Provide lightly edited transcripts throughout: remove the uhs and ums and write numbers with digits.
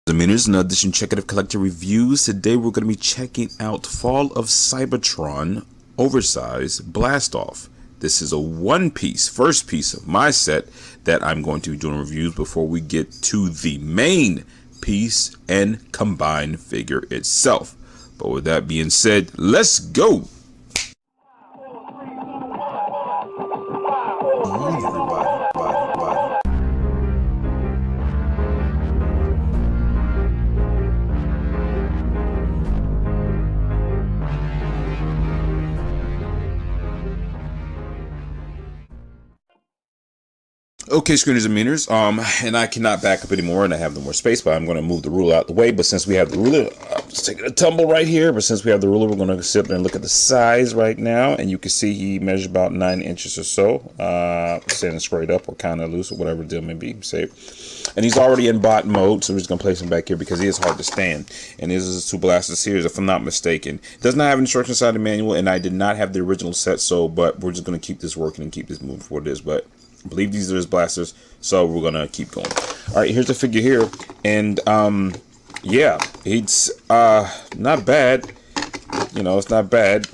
Misdemeanors, in addition to Check It Collector Reviews. Today we're going to be checking out Fall of Cybertron Oversized Blast Off. This is a first piece of my set that I'm going to be doing reviews before we get to the main piece and combined figure itself. But with that being said, let's go! Okay, screeners and meaners, and I cannot back up anymore, and I have no more space, but I'm going to move the ruler out the way. But since we have the ruler, I'm just taking a tumble right here, but since we have the ruler, we're going to sit there and look at the size right now, and you can see he measures about 9 inches or so, standing straight up or kind of loose or whatever the deal may be, say. And he's already in bot mode, so we're just going to place him back here because he is hard to stand. And this is a Two Blaster series, if I'm not mistaken. It does not have instructions inside the manual, and I did not have the original set, but we're just going to keep this working and keep this moving for what it is, but I believe these are his blasters, so we're gonna keep going. All right, here's the figure here, and yeah, it's not bad. You know, it's not bad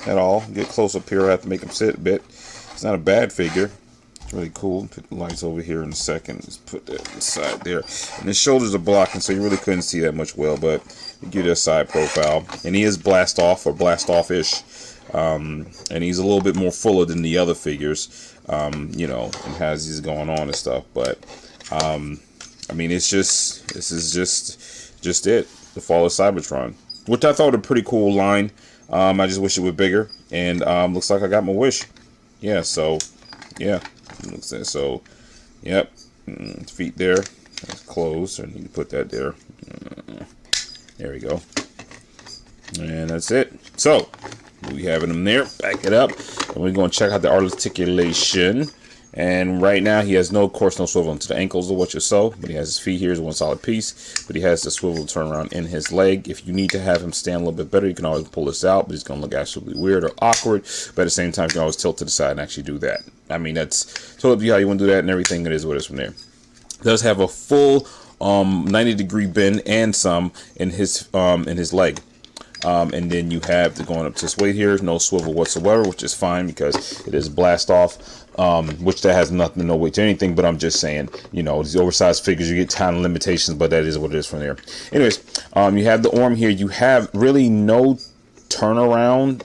at all. Get close up here. I have to make him sit a bit. It's not a bad figure. It's really cool. Put the lights over here in a second. Just put that inside there. And his shoulders are blocking, so you really couldn't see that much well, but you give it a side profile. And he is blast off or blast off-ish. And he's a little bit more fuller than the other figures, you know, and has these going on and stuff. But I mean, this is just it, the Fall of Cybertron, which I thought was a pretty cool line. I just wish it was bigger, and looks like I got my wish. Yeah, so yeah, so yep, feet there, that's closed. I need to put that there. There we go, and that's it. So we have him there, back it up, and we're going to check out the articulation. And right now he has no swivel into the ankles or what you saw, but he has his feet here is one solid piece, but he has the swivel turnaround in his leg. If you need to have him stand a little bit better, you can always pull this out, but it's going to look absolutely weird or awkward, but at the same time you can always tilt to the side and actually do that. I mean, that's totally up to you how you want to do that, and everything it is what it is from there. It does have a full 90-degree bend and some in his leg. And then you have the going up to his weight here, no swivel whatsoever, which is fine because it is blast off, which that has nothing, no weight to anything, but I'm just saying, you know, these oversized figures, you get time limitations, but that is what it is from there. Anyways, you have the arm here. You have really no turnaround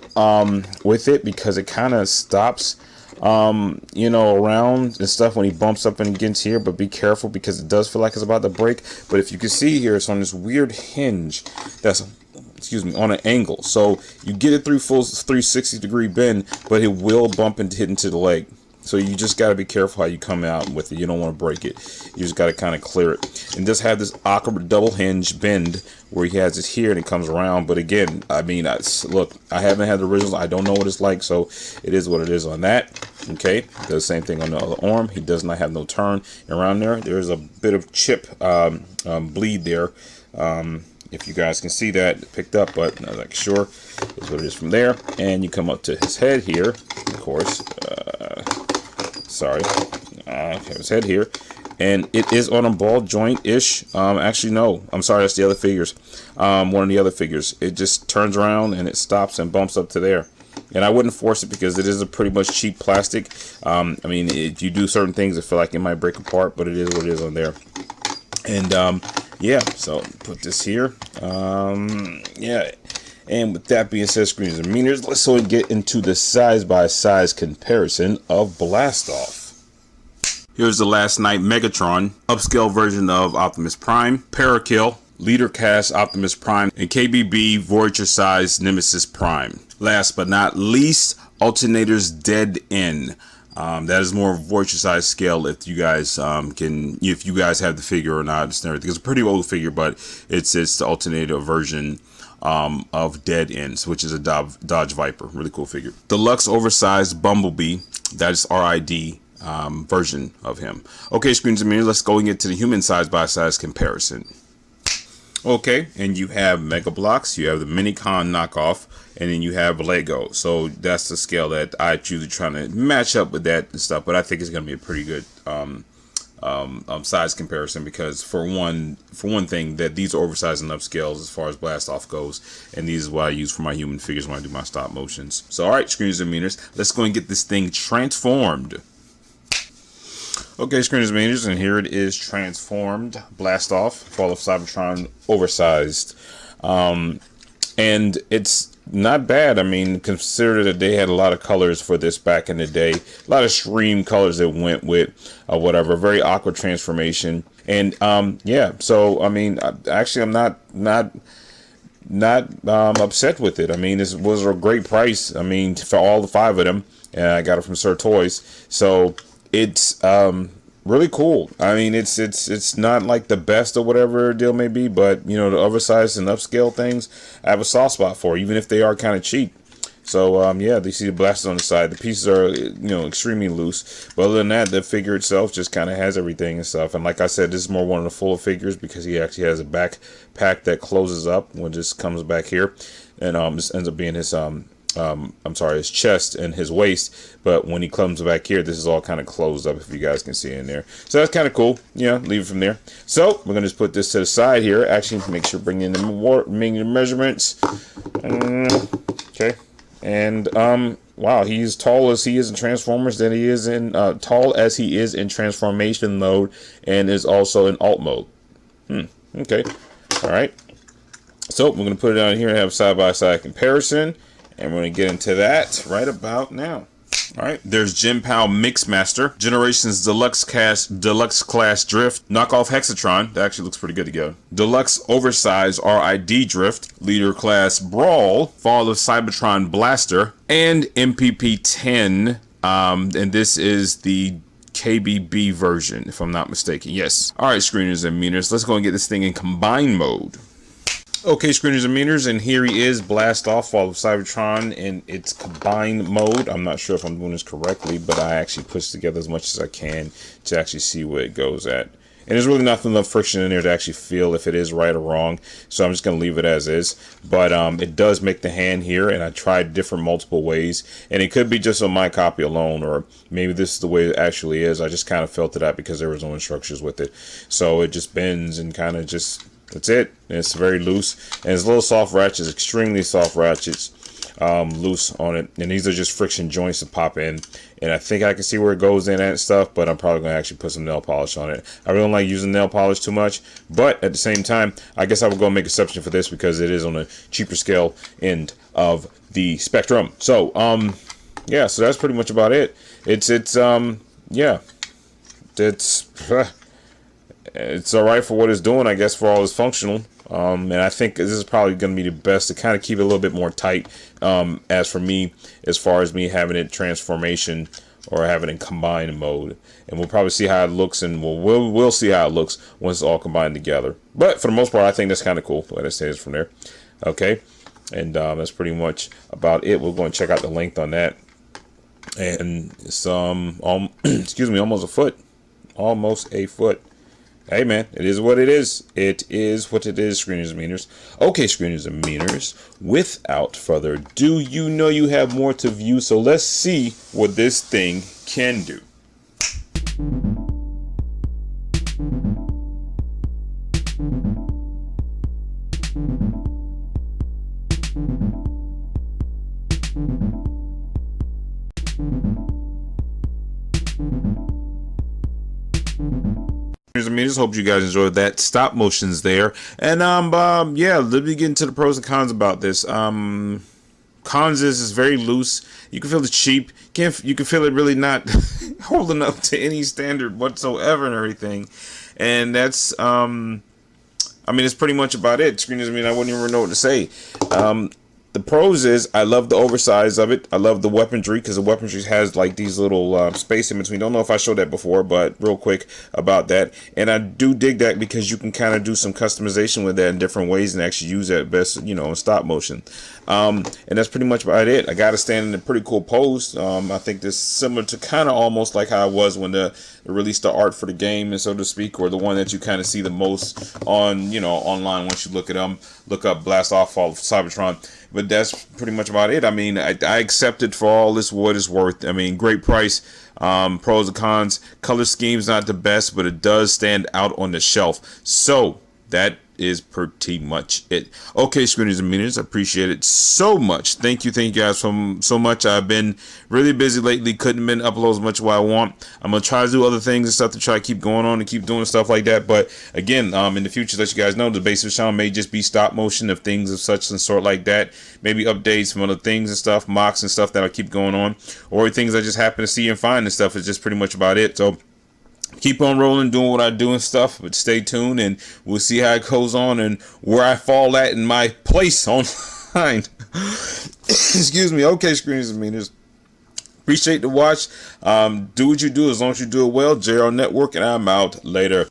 with it because it kind of stops, you know, around and stuff when he bumps up and gets here, but be careful because it does feel like it's about to break. But if you can see here, it's on this weird hinge that's on an angle, so you get it through full 360-degree bend, but it will bump and hit into the leg. So you just got to be careful how you come out with it. You don't want to break it. You just got to kind of clear it. And this have this awkward double hinge bend where he has it here and it comes around. But again, I mean, look, I haven't had the originals. I don't know what it's like, so it is what it is on that. Okay, does the same thing on the other arm. He does not have no turn around there. There's a bit of chip bleed there. If you guys can see that picked up, but not like sure is what it is from there. And you come up to his head here, of course. Sorry, have his head here, and it is on a ball joint-ish. Actually, no, I'm sorry, that's the other figures. One of the other figures. It just turns around and it stops and bumps up to there. And I wouldn't force it because it is a pretty much cheap plastic. I mean, if you do certain things, I feel like it might break apart, but it is what it is on there. And yeah, so put this here. Yeah, and with that being said, screens and meters, let's go and get into the size-by-size comparison of Blast Off. Here's the Last Night Megatron, upscale version of Optimus Prime, Parakill, Leader Cast Optimus Prime, and KBB Voyager size Nemesis Prime. Last but not least, Alternator's Dead End. That is more Voyager size scale if you guys if you guys have the figure or not. It's everything. It's a pretty old figure, but it's the alternator version of Dead Ends, which is a Dodge Viper. Really cool figure. Deluxe oversized Bumblebee. That is RID version of him. Okay, screens and mirrors. Let's go and get to the human size by size comparison. Okay, and you have Mega Blocks, you have the Minicon knockoff, and then you have Lego. So that's the scale that I choose trying to match up with that and stuff. But I think it's going to be a pretty good size comparison, because for one thing, that these are oversized enough scales as far as blast off goes, and these is what I use for my human figures when I do my stop motions. So all right, screeners and meters, let's go and get this thing transformed. Okay, screeners and meters, and here it is transformed. Blast off, Fall of Cybertron, oversized, and it's not bad. I mean, consider that they had a lot of colors for this back in the day, a lot of stream colors that went with whatever. Very awkward transformation, and yeah. So I mean, actually, I'm not upset with it. I mean, this was a great price. I mean, for all the 5 of them, and I got it from Sir Toys. So it's really cool. I mean, it's not like the best or whatever deal may be, but you know, the oversized and upscale things I have a soft spot for, even if they are kind of cheap. So yeah, you see the blasters on the side. The pieces are, you know, extremely loose, but other than that, the figure itself just kind of has everything and stuff. And like I said, this is more one of the fuller figures because he actually has a backpack that closes up when this comes back here, and this ends up being his I'm sorry, his chest and his waist, but when he comes back here, this is all kind of closed up, if you guys can see in there. So that's kind of cool. Yeah, leave it from there. So we're gonna just put this to the side here. Actually, make sure bring in the measurements. Okay, and wow, he's tall as he is in Transformers, than he is in tall as he is in transformation mode, and is also in alt mode. Okay, all right. So we're gonna put it down here and have side-by-side comparison. And we're going to get into that right about now. All right, there's Jim Powell Mixmaster, Generations Deluxe Class Drift, Knockoff Hexatron, that actually looks pretty good together, Deluxe Oversized RID Drift, Leader Class Brawl, Fall of Cybertron Blaster, and MPP 10, and this is the KBB version, if I'm not mistaken. Yes. All right, screeners and meters, let's go and get this thing in combined mode. Okay, screeners and meters, and here he is, Blast Off, Fall of Cybertron in its combined mode. I'm not sure if I'm doing this correctly, but I actually pushed together as much as I can to actually see where it goes at. And there's really not enough friction in there to actually feel if it is right or wrong, so I'm just going to leave it as is. But it does make the hand here, and I tried different multiple ways, and it could be just on my copy alone, or maybe this is the way it actually is. I just kind of felt it out because there was no instructions with it. So it just bends and kind of just... That's it. It's very loose, and it's little soft ratchets, extremely soft ratchets, loose on it. And these are just friction joints to pop in. And I think I can see where it goes in and stuff, but I'm probably going to actually put some nail polish on it. I really don't like using nail polish too much, but at the same time, I guess I would go make exception for this because it is on a cheaper scale end of the spectrum. So, yeah, so that's pretty much about it. Yeah, it's all right for what it's doing, I guess, for all it's functional. And I think this is probably going to be the best to kind of keep it a little bit more tight. As for me, as far as me having it transformation or having it in combined mode, and we'll probably see how it looks, and we'll see how it looks once it's all combined together. But for the most part, I think that's kind of cool. The way that stays from there. Okay, and that's pretty much about it. We're going to check out the length on that, and it's excuse me, almost a foot. Hey man, it is what it is. It is what it is, screeners and meters. Okay, screeners and meters, without further ado, you know you have more to view, so let's see what this thing can do. I just hope you guys enjoyed that stop motions there, and yeah, let me get into the pros and cons about this. Cons is very loose. You can feel it's cheap. You can feel it really not holding up to any standard whatsoever and everything, and that's I mean, it's pretty much about it. Screeners, I mean, I wouldn't even know what to say. The pros is I love the oversize of it. I love the weaponry because the weaponry has like these little space in between. Don't know if I showed that before, but real quick about that. And I do dig that because you can kind of do some customization with that in different ways and actually use that best, you know, in stop motion. And that's pretty much about it. I got to stand in a pretty cool pose. I think this is similar to kind of almost like how I was when they released the art for the game, and so to speak, or the one that you kind of see the most on, you know, online once you look at them. Look up Blast Off, Fall of Cybertron. But but that's pretty much about it. I mean, I accept it for all it's what it's worth. I mean, great price. Pros and cons. Color scheme's not the best, but it does stand out on the shelf. So that is pretty much it. Okay, screeners and meters, I appreciate it so much. Thank you guys so much. I've been really busy lately, couldn't been upload as much as I want. I'm gonna try to do other things and stuff to try to keep going on and keep doing stuff like that. But again, in the future, let you guys know the base of the channel may just be stop motion of things of such and sort like that. Maybe updates from other things and stuff, mocks and stuff that I keep going on, or things I just happen to see and find and stuff. Is just pretty much about it. So keep on rolling, doing what I do and stuff, but stay tuned and we'll see how it goes on and where I fall at in my place online. Excuse me. Okay, screeners and meters. Appreciate the watch. Do what you do as long as you do it well. JR Network, and I'm out. Later.